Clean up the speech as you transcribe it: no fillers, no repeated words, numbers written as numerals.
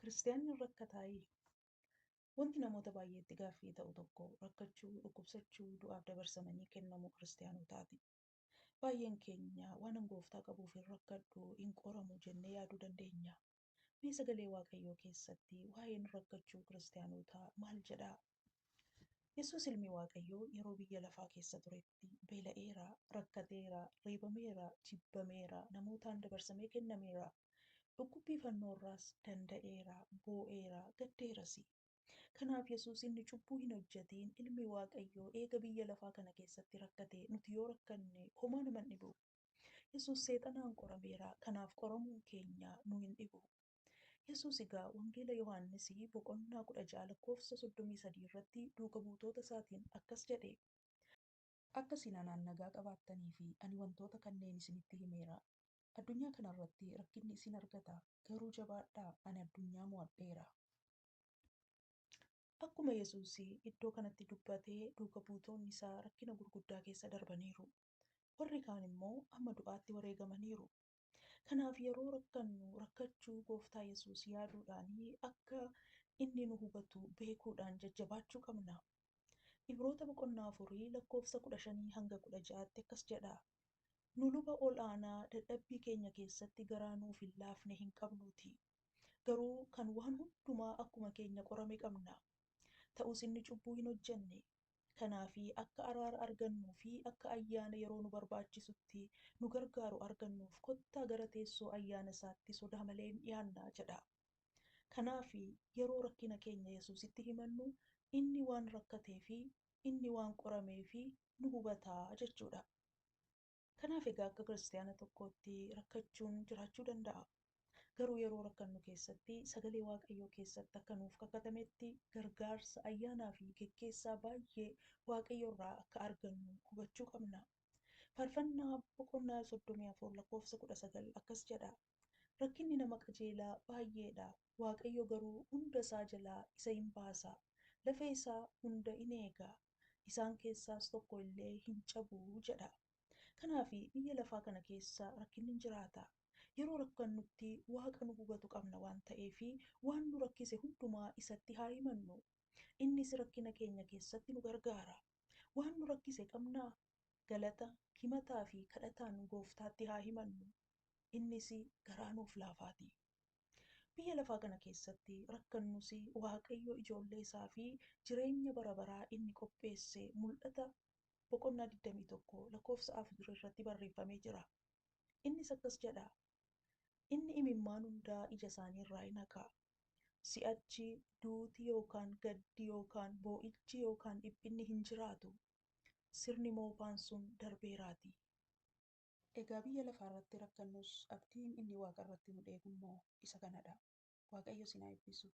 Kiristaanni rakkataayii wanti namoota baay'eetti gaaffii ta'u tokko rakkachuu, dhukkubsachuu, du'aaf dabarsamanii kennamuu kiristaanotaati. Baay'een keenya waan gooftaa qabuuf hin rakkadhu, hin qoramu jennee yaaduu dandeenya. Mee sagalee Waaqayyoo keessatti waa'een rakkachuu kiristaanotaa maal jedhaa? Yesuus ilmi Waaqayyoo yeroo biyya lafaa keessa turetti beela'eera, rakkateera, reebameera, jibbameera, namootaan dabarsamee kennameera. Dhukkubbii fannoorraas danda'eera, boo'eera, gaddeeras. Kanaaf Yesuus inni cubbuu hin hojjetiin ilmi Waaqayyoo eega biyya lafaa kana keessatti rakkate nuti yoo rakkanne homaa nama hin dhibu. Yesuus seexanaan qorameera, kanaaf qoramuun keenya nu hin dhibu. Yesuus egaa wangeela Yohaannis boqonnaa 16 lakkoofsa 33 irratti duuka buutoota isaatiin akkas jedhe. Akka isin anaan nagaa qabaattanii fi ani wantoota kanneen isinitti himeera. Addunyaa kanarratti rakkinni isin argata, garuu jabaadhaa, ani addunyaa mo'adheera. Akkuma Yesuus iddoo kanatti dubbatee duuka buutoonni isaa rakkina gurguddaa keessa darbaniiru. Warri kaan immoo hamma du'aatti wareegamaniiru. Kanaaf yeroo rakkannu rakkachuu gooftaa Yesuus yaaduudhaanii akka inni nu hubatu beekuudhaan jajjabaachuu qabna. Ibroota boqonnaa 4 lakkoofsa 15 hanga 16 akkas jedha. Nu luba ol aanaa dadhabbii keenya keessatti garaa nuuf hin laafne hin qabnuuti. Garuu kan waan hundumaa akkuma keenya qorame qabna. Ta'us inni cubbuu hin hojjenne. Kanaafi akka araara argannuu fi akka ayyaana yeroo nu barbaachisutti nu gargaaru argannuuf kottaa gara teessoo ayyaana isaatti sodaa malee hin dhiyaannaa jedha. Kanaafi yeroo rakkina keenya Yesuusitti himannu inni waan rakkatee fi inni waan qoramee fi nu hubataa jechuudha. Kanaaf egaa akka kiristaana tokkootti rakkachuun jiraachuu danda'a. Garuu yeroo rakkannu keessatti sagalee Waaqayyoo keessatti akka nuuf kakatametti gargaarsa ayyaanaa fi geggeessaa baay'ee Waaqayyoo irraa akka argannu hubachuu qabna. Faarfannaa boqonnaa 34 lakkoofsa 19 akkas jedha. Rakkinni nama qajeelaa baay'eedha. Waaqayyo garuu hunda isaa jalaa isa hin baasa. Lafa isaa hunda in eega. Isaan keessaas tokko illee hin cabu jedha. Kanaaf biyya lafaa kana keessa rakkinni jiraata. Yeroo rakkannutti Waaqa nu hubatu qabna waan ta'eef waan nu rakkise hundumaa isatti haa himannu. Innis rakkina keenya keessatti nu gargaara. Waan nu rakkise qabnaa galata, himataa fi kadhataan gooftaatti haa himannu. Innis garaa nuuf laafaati. Biyya lafaa kana keessatti rakkannus Waaqayyo ijoollee isaa fi jireenya bara baraa inni qopheesse mul'ata boqonnaa 21 lakkoofsa 4 irratti barreeffamee jira. Innis akkas jedha. Inni imimmaan hundaa ija isaanii irraa in haqa. Si'achi duuti yookaan gaddi yookaan boo'ichi yookaan dhiphinni hin jiraatu. Sirni moofaan sun darbeeraati. Egaa biyya lafaa irratti rakkannus abdiin inni Waaqa irratti nu eegu immoo isa kanadha. Waaqayyo isin haa eebbisu.